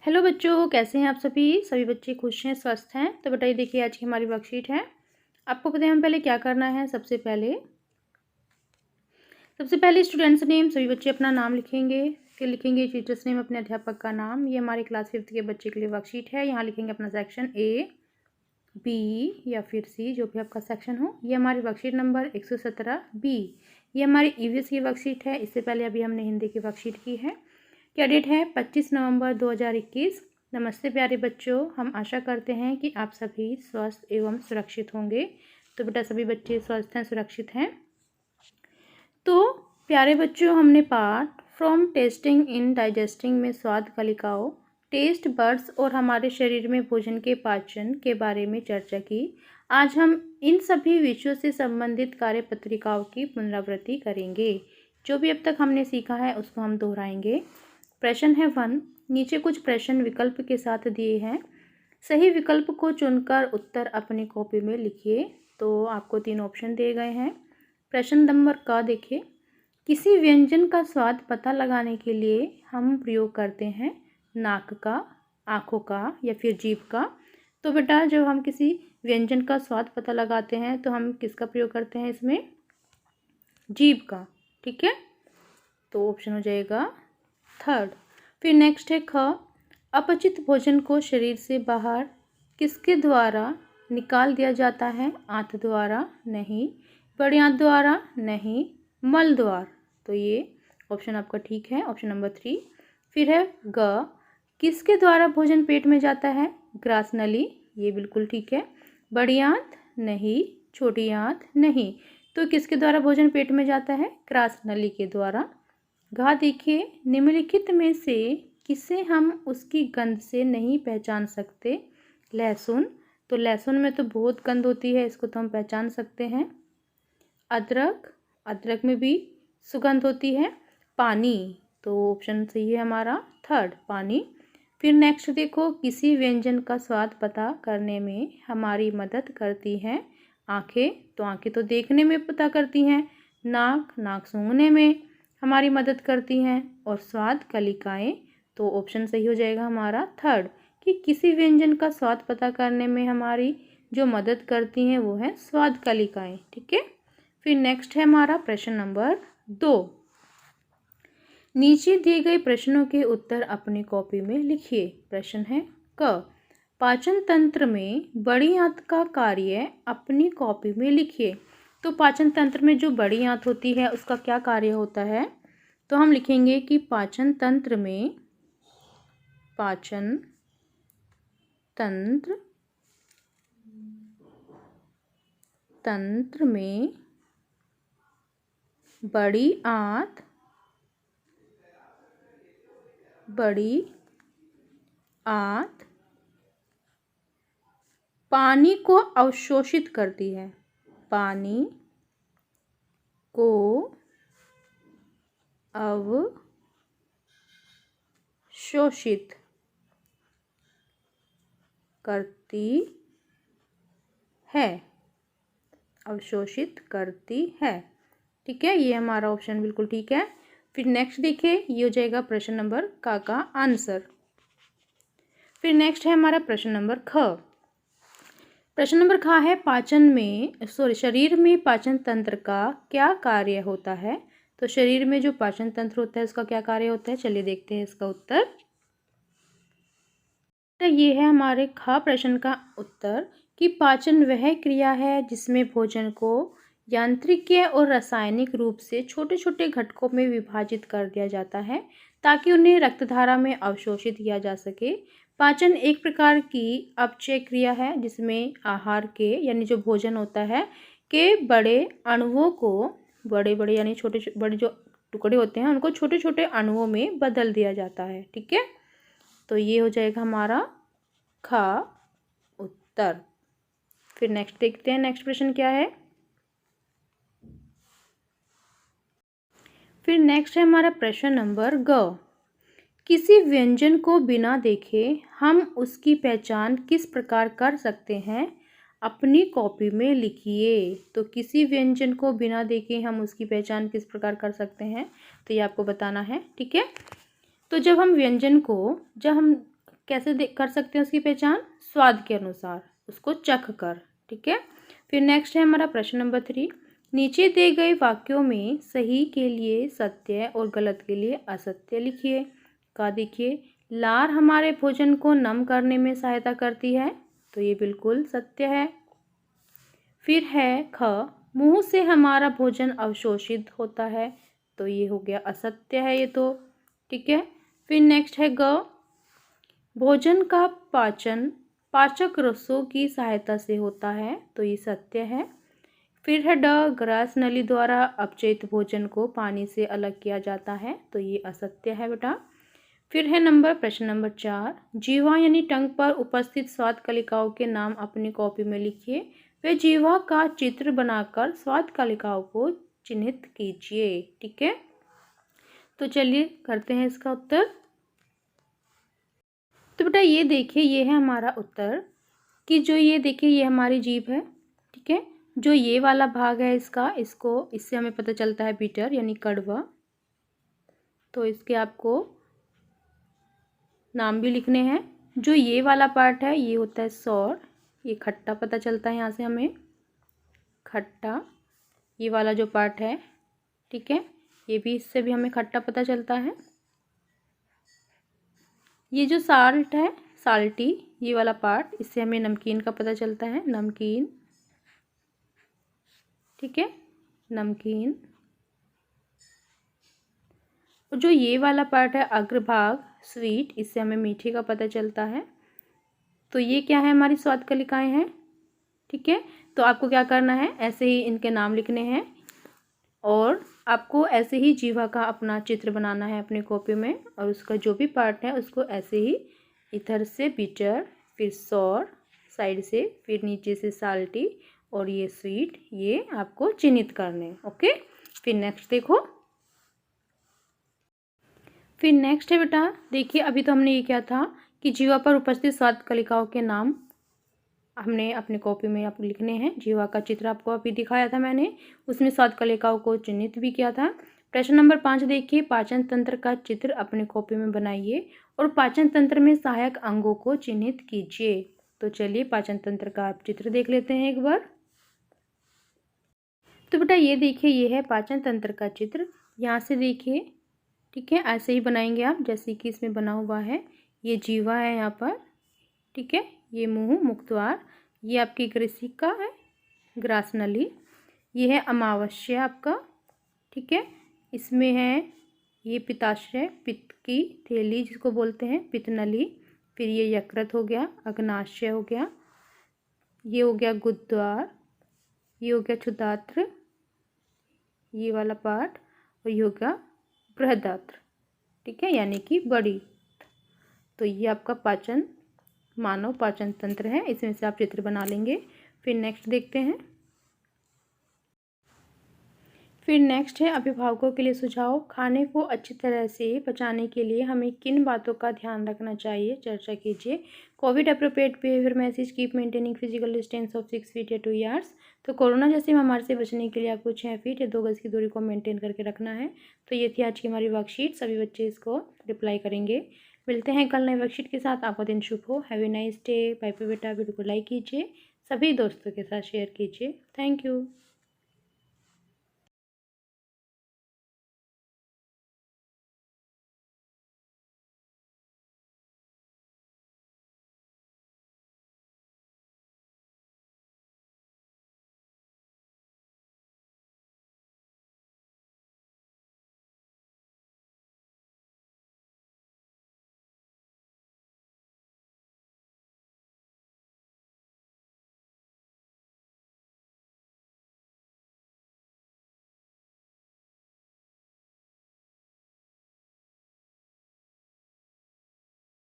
Hello बच्चों, कैसे हैं आप सभी बच्चे खुश हैं, स्वस्थ हैं। तो बेटा ये देखिए आज की हमारी वर्कशीट है। आपको पता है हम पहले क्या करना है। सबसे पहले स्टूडेंट्स नेम, सभी बच्चे अपना नाम लिखेंगे। फिर लिखेंगे टीचर्स नेम, अपने अध्यापक का नाम। ये हमारे क्लास 5 के बच्चे के लिए वर्कशीट है। यहाँ लिखेंगे अपना सेक्शन A, B या फिर C, जो भी आपका सेक्शन हो। ये हमारी वर्कशीट नंबर 117B। ये हमारी EVS की वर्कशीट है। इससे पहले अभी हमने हिंदी की वर्कशीट की है। क्या डेट है? 25 नवंबर 2021। नमस्ते प्यारे बच्चों, हम आशा करते हैं कि आप सभी स्वस्थ एवं सुरक्षित होंगे। तो बेटा सभी बच्चे स्वस्थ हैं, सुरक्षित हैं। तो प्यारे बच्चों, हमने part from testing in digesting में स्वाद कलिकाओं, टेस्ट बड्स और हमारे शरीर में भोजन के पाचन के बारे में चर्चा की। आज हम इन सभी विषयों से संबंधित कार्य पत्रिकाओं की पुनरावृत्ति करेंगे। जो भी अब तक हमने सीखा है उसको हम दोहराएंगे। प्रश्न है 1। नीचे कुछ प्रश्न विकल्प के साथ दिए हैं। सही विकल्प को चुनकर उत्तर अपनी कॉपी में लिखिए। तो आपको 3 ऑप्शन दिए गए हैं। प्रश्न नंबर का देखिए, किसी व्यंजन का स्वाद पता लगाने के लिए हम प्रयोग करते हैं नाक का, आँखों का या फिर जीभ का। तो बेटा जब हम किसी व्यंजन का स्वाद पता लगाते हैं तो हम किसका प्रयोग करते हैं इसमें? जीभ का। ठीक है, तो ऑप्शन हो जाएगा 3rd। फिर नेक्स्ट है ख। अपचित भोजन को शरीर से बाहर किसके द्वारा निकाल दिया जाता है? आंत द्वारा? नहीं। बड़ी आंत द्वारा? नहीं। मल द्वार? तो ये ऑप्शन आपका ठीक है, ऑप्शन नंबर 3। फिर है ग। किसके द्वारा भोजन पेट में जाता है? ग्रास नली? ये बिल्कुल ठीक है। बड़ी आंत? नहीं। छोटी आंत? नहीं। तो किसके द्वारा भोजन पेट में जाता है? ग्रास नली के द्वारा। घा देखिए, निम्नलिखित में से किसे हम उसकी गंध से नहीं पहचान सकते? लहसुन? तो लहसुन में तो बहुत गंध होती है, इसको तो हम पहचान सकते हैं। अदरक? अदरक में भी सुगंध होती है। पानी? तो ऑप्शन सही है हमारा 3rd, पानी। फिर नेक्स्ट देखो, किसी व्यंजन का स्वाद पता करने में हमारी मदद करती हैं आँखें? तो आँखें तो देखने में पता करती हैं। नाक सूंघने में हमारी मदद करती हैं। और स्वाद कलिकाएं? तो ऑप्शन सही हो जाएगा हमारा 3rd, कि किसी व्यंजन का स्वाद पता करने में हमारी जो मदद करती हैं वो है स्वाद कलिकाएं। ठीक है। फिर नेक्स्ट है हमारा प्रश्न नंबर 2। नीचे दिए गए प्रश्नों के उत्तर अपनी कॉपी में लिखिए। प्रश्न है क। पाचन तंत्र में बड़ी आंत का कार्य अपनी कॉपी में लिखिए। तो पाचन तंत्र में जो बड़ी आंत होती है उसका क्या कार्य होता है? तो हम लिखेंगे कि पाचन तंत्र में बड़ी आंत पानी को अवशोषित करती है। पानी को अवशोषित करती है। ठीक है, ये हमारा ऑप्शन बिल्कुल ठीक है। फिर नेक्स्ट देखिए, ये हो जाएगा प्रश्न नंबर का आंसर। फिर नेक्स्ट है हमारा प्रश्न नंबर ख। प्रश्न नंबर ख है, शरीर में पाचन तंत्र का क्या कार्य होता है? तो शरीर में जो पाचन तंत्र होता है उसका क्या कार्य होता है? चलिए देखते हैं इसका उत्तर। ये है हमारे ख प्रश्न का उत्तर, कि पाचन वह क्रिया है जिसमें भोजन को यांत्रिकीय और रासायनिक रूप से छोटे छोटे घटकों में विभाजित कर दिया जाता है ताकि उन्हें रक्तधारा में अवशोषित किया जा सके। पाचन एक प्रकार की अपचय क्रिया है जिसमें आहार के यानी जो भोजन होता है के बड़े अणुओं को बड़े यानी बड़े जो टुकड़े होते हैं उनको छोटे छोटे अणुओं में बदल दिया जाता है। ठीक है, तो ये हो जाएगा हमारा ख उत्तर। फिर नेक्स्ट देखते हैं, नेक्स्ट प्रश्न क्या है। फिर नेक्स्ट है हमारा प्रश्न नंबर ग। किसी व्यंजन को बिना देखे हम उसकी पहचान किस प्रकार कर सकते हैं? अपनी कॉपी में लिखिए। तो किसी व्यंजन को बिना देखे हम उसकी पहचान किस प्रकार कर सकते हैं? तो ये आपको बताना है। ठीक है, तो जब हम कैसे कर सकते हैं उसकी पहचान? स्वाद के अनुसार, उसको चख कर। ठीक है। फिर नेक्स्ट है हमारा प्रश्न नंबर 3। नीचे दिए गए वाक्यों में सही के लिए सत्य और गलत के लिए असत्य लिखिए। का देखिए, लार हमारे भोजन को नम करने में सहायता करती है, तो ये बिल्कुल सत्य है। फिर है ख, मुंह से हमारा भोजन अवशोषित होता है, तो ये हो गया असत्य है ये तो। ठीक है। फिर नेक्स्ट है ग, भोजन का पाचन पाचक रसों की सहायता से होता है, तो ये सत्य है। फिर है ड, ग्रास नली द्वारा अपचयित भोजन को पानी से अलग किया जाता है, तो ये असत्य है बेटा। फिर है प्रश्न नंबर 4, जीवा यानी टंग पर उपस्थित स्वाद कलिकाओं के नाम अपनी कॉपी में लिखिए। वे जीवा का चित्र बनाकर स्वाद कलिकाओं को चिन्हित कीजिए। ठीक है। तो चलिए करते हैं इसका उत्तर। तो बेटा ये देखिए, ये है हमारा उत्तर कि जो ये देखिए ये हमारी जीभ है। ठीक है। जो ये वाला भाग है इसका, इससे हमें पता चलता है बिटर यानी कड़वा। तो इसके आपको नाम भी लिखने हैं। जो ये वाला पार्ट है ये होता है सौर, ये खट्टा पता चलता है यहाँ से हमें, खट्टा। ये वाला जो पार्ट है, ठीक है, ये भी, इससे भी हमें खट्टा पता चलता है। ये जो साल्ट है, साल्टी, ये वाला पार्ट, इससे हमें नमकीन का पता चलता है, नमकीन। ठीक है, नमकीन। और जो ये वाला पार्ट है अग्रभाग, स्वीट, इससे हमें मीठे का पता चलता है। तो ये क्या है, हमारी स्वाद कलिकाएं हैं। ठीक है। तो आपको क्या करना है, ऐसे ही इनके नाम लिखने हैं और आपको ऐसे ही जीवा का अपना चित्र बनाना है अपनी कॉपी में, और उसका जो भी पार्ट है उसको ऐसे ही इधर से बिटर, फिर सौर साइड से, फिर नीचे से साल्टी और ये स्वीट, ये आपको चिन्हित करने। ओके। फिर नेक्स्ट देखो। फिर नेक्स्ट है बेटा, देखिए अभी तो हमने ये क्या था कि जीवा पर उपस्थित स्वाद कलिकाओं के नाम हमने अपनी कॉपी में आपको लिखने हैं। जीवा का चित्र आपको अभी दिखाया था मैंने, उसमें स्वाद कलिकाओं को चिन्हित भी किया था। प्रश्न नंबर 5 देखिए, पाचन तंत्र का चित्र अपनी कॉपी में बनाइए और पाचन तंत्र में सहायक अंगों को चिन्हित कीजिए। तो चलिए पाचन तंत्र का आप चित्र देख लेते हैं एक बार। तो बेटा ये देखिए, ये है पाचन तंत्र का चित्र। यहाँ से देखिए, ठीक है, ऐसे ही बनाएंगे आप जैसे कि इसमें बना हुआ है। ये जीवा है यहाँ पर, ठीक है, ये मुंह, मुखद्वार, ये आपकी ग्रसिका है, ग्रास नली, ये है अमावस्या आपका, ठीक है, इसमें है ये पित्ताशय, पित्त की थैली जिसको बोलते हैं, पित्त नली। फिर ये यकृत हो गया, अग्नाशय हो गया, ये हो गया गुद्द्वार, ये हो गया क्षुधात्र, ये वाला पार्ट, और ये हो गया बृहदात्र। ठीक है, यानी कि बड़ी। तो ये आपका पाचन, मानव पाचन तंत्र है, इसमें से आप चित्र बना लेंगे। फिर नेक्स्ट देखते हैं। फिर नेक्स्ट है अभिभावकों के लिए सुझाव। खाने को अच्छी तरह से पचाने के लिए हमें किन बातों का ध्यान रखना चाहिए, चर्चा कीजिए। Covid appropriate behaviour message, keep maintaining physical distance of 6 feet या 2 यार्ड्स। तो कोरोना जैसे महामारी से बचने के लिए आपको 6 फीट या 2 गज की दूरी को मेंटेन करके रखना है। तो ये थी आज की हमारी वर्कशीट, सभी बच्चे इसको रिप्लाई करेंगे। मिलते हैं कल नए वर्कशीट के साथ। आपका दिन शुभ हो। Have a nice day. Bye bye बेटा। वीडियो को लाइक कीजिए, सभी दोस्तों के साथ शेयर कीजिए। Thank you.